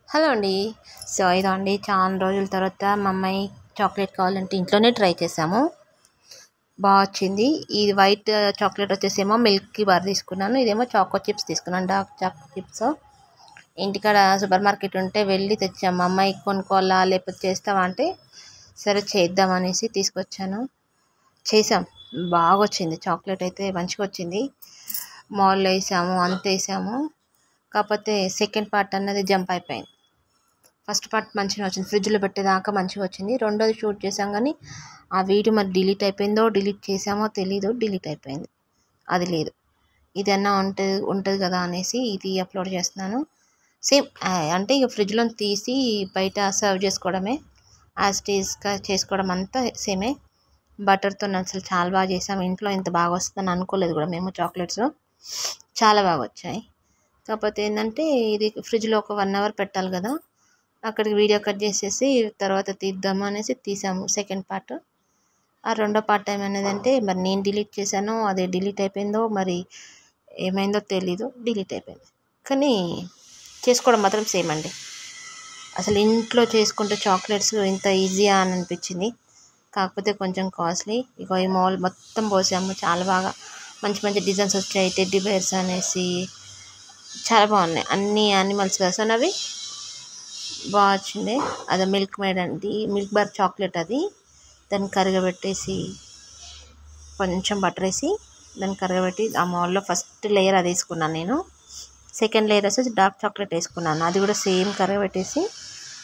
Hello అండి. ఇదండి చాలా రోజుల తర్వాత మా అమ్మాయి చాక్లెట్ కావాలంటే ఇంట్లోనే ట్రై చేసాము. వచ్చింది. ఇది వైట్ చాక్లెట్ వచ్చేసేమో మిల్కీ బార్ తీసుకున్నాను. ఇదేమో చాకో చిప్స్ తీసుకున్నాను. Dark choco chips. ఇంటికాడ సూపర్ మార్కెట్ ఉంటే వెళ్ళి తెచ్చాము. మా అమ్మాయి కొనుక్కోవాలా లేకపోతే చేస్తావా అంటే సరే చేద్దామనేసి తీసుకొచ్చాను. చేసాం. బాగా వచ్చింది. చాక్లెట్ అయితే మంచిగా వచ్చింది. మాల్లో వేసాము, అంత వేసాము. కాకపోతే సెకండ్ పార్ట్ అన్నది జంప్ అయిపోయింది. ఫస్ట్ పార్ట్ మంచిగా వచ్చింది. ఫ్రిడ్జ్లో పెట్టేదాకా మంచిగా వచ్చింది. రెండోది షూట్ చేసాం కానీ ఆ వీడియో మరి డిలీట్ అయిపోయిందో డిలీట్ చేసామో తెలీదు. డిలీట్ అయిపోయింది. అది లేదు. ఇదన్నా ఉంటుంది కదా అనేసి ఇది అప్లోడ్ చేస్తున్నాను. సేమ్ అంటే ఇక ఫ్రిడ్జ్లో తీసి బయట సర్వ్ చేసుకోవడమే. యాజ్ టీస్గా చేసుకోవడం అంతా సేమే. బటర్తో అసలు చాలా బాగా చేసాము. ఇంట్లో ఇంత బాగా వస్తుందని అనుకోలేదు కూడా మేము. చాక్లెట్స్ చాలా బాగా వచ్చాయి. కాకపోతే ఏంటంటే ఇది ఫ్రిడ్జ్లో ఒక 1 అవర్ పెట్టాలి కదా, అక్కడికి వీడియో కట్ చేసేసి తర్వాత తీద్దాము అనేసి తీసాము సెకండ్ పార్ట్. ఆ రెండో పార్ట్ ఏమనేదంటే మరి నేను డిలీట్ చేశానో అదే డిలీట్ అయిపోయిందో మరి ఏమైందో తెలీదు. డిలీట్ అయిపోయింది. కానీ చేసుకోవడం మాత్రం సేమ్ అండి. అసలు ఇంట్లో చేసుకుంటే చాక్లెట్స్ ఇంత ఈజీయా అని అనిపించింది. కాకపోతే కొంచెం కాస్ట్లీ. ఇక ఈ మాల్ మొత్తం పోసాము. చాలా బాగా మంచి మంచి డిజైన్స్ వచ్చాయి. టెడ్డీ బేర్స్ అనేసి చాలా బాగున్నాయి. అన్ని యానిమల్స్ వేసాను. అవి బాగా వచ్చింది. అది మిల్క్ మేడ్ అండి, మిల్క్ బార్ చాక్లెట్. అది దాన్ని కరగబెట్టేసి కొంచెం బటర్ వేసి దాన్ని కరగబెట్టి ఆ మాల్లో ఫస్ట్ లేయర్ అది వేసుకున్నాను నేను. సెకండ్ లేయర్ వచ్చేసి డార్క్ చాక్లెట్ వేసుకున్నాను. అది కూడా సేమ్ కరగబెట్టేసి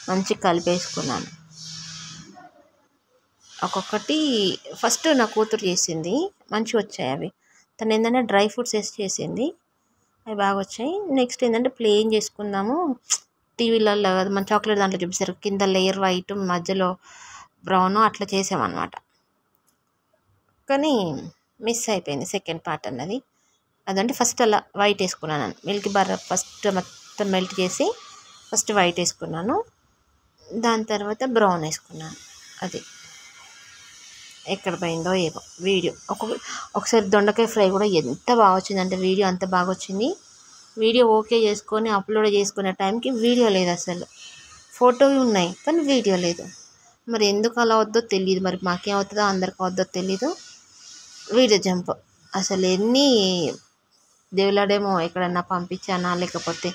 మంచిగా కలిపేసుకున్నాను. ఒక్కొక్కటి ఫస్ట్ నా కూతురు చేసింది. మంచిగా వచ్చాయి అవి. తను ఏంటంటే డ్రై ఫ్రూట్స్ వేసి చేసింది. అవి బాగా వచ్చాయి. నెక్స్ట్ ఏంటంటే ప్లెయిన్ చేసుకుందాము. టీవీలలో మన చాక్లెట్ దాంట్లో చూపిస్తారు కింద లేయర్ వైట్ మధ్యలో బ్రౌన్ అట్లా చేసామన్నమాట. కానీ మిస్ అయిపోయింది సెకండ్ పార్ట్ అన్నది. అదంటే ఫస్ట్ అలా వైట్ వేసుకున్నాను. మిల్క్ బార్ ఫస్ట్ మొత్తం మెల్ట్ చేసి ఫస్ట్ వైట్ వేసుకున్నాను. దాని తర్వాత బ్రౌన్ వేసుకున్నాను. అది ఎక్కడ పోయిందో ఏమో వీడియో. ఒకసారి దొండకాయ ఫ్రై కూడా ఎంత బాగా వచ్చిందంటే వీడియో అంత బాగా వచ్చింది. వీడియో ఓకే చేసుకొని అప్లోడ్ చేసుకునే టైంకి వీడియో లేదు. అసలు ఫోటోవి ఉన్నాయి కానీ వీడియో లేదు. మరి ఎందుకు అలా అవుద్దో తెలియదు. మరి మాకేమవుతుందో అందరికి అవుద్దో తెలీదు. Video jump. అసలు ఎన్ని దేవులాడేమో ఎక్కడన్నా పంపించానా లేకపోతే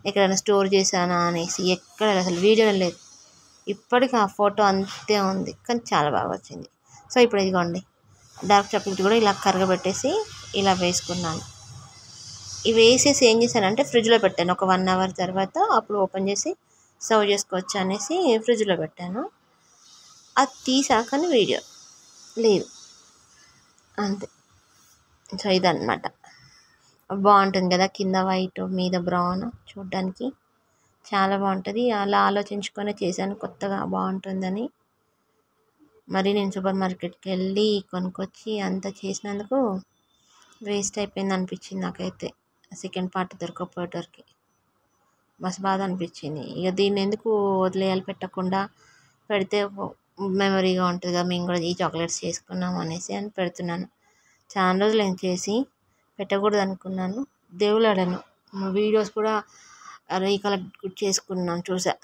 ఎక్కడైనా స్టోర్ చేశానా అనేసి ఎక్కడ అసలు వీడియో లేదు. ఇప్పటికీ ఆ ఫోటో అంతే ఉంది కానీ చాలా బాగా వచ్చింది. సో ఇప్పుడు ఇదిగోండి డార్క్ చాక్లెట్ కూడా ఇలా కరగబెట్టేసి ఇలా వేసుకున్నాను. ఇవి వేసేసి ఏం చేశానంటే ఫ్రిడ్జ్లో పెట్టాను. ఒక 1 అవర్ తర్వాత అప్పుడు ఓపెన్ చేసి సర్వ్ చేసుకోవచ్చు అనేసి ఫ్రిడ్జ్లో పెట్టాను. అది తీసాకని వీడియో లేదు అంతే. సో ఇదన్నమాట. బాగుంటుంది కదా, కింద వైట్ మీద బ్రౌన్, చూడ్డానికి చాలా బాగుంటుంది. అలా ఆలోచించుకొని చేశాను కొత్తగా బాగుంటుందని. మరి నేను సూపర్ మార్కెట్కి వెళ్ళి కొనుక్కొచ్చి అంతా చేసినందుకు వేస్ట్ అయిపోయింది అనిపించింది నాకైతే. సెకండ్ పార్ట్ దొరకకపోయేటరికి మస్తు బాధ అనిపించింది. ఇక దీన్ని ఎందుకు వదిలేయాలి, పెట్టకుండా పెడితే మెమరీగా ఉంటుంది కదా, మేము కూడా ఈ చాక్లెట్స్ చేసుకున్నాం అనేసి అని పెడుతున్నాను. చాలా రోజులు నేను చేసి పెట్టకూడదు అనుకున్నాను. దేవులాడాను. వీడియోస్ కూడా రీకలెక్ట్ చేసుకున్నాను, చూసా.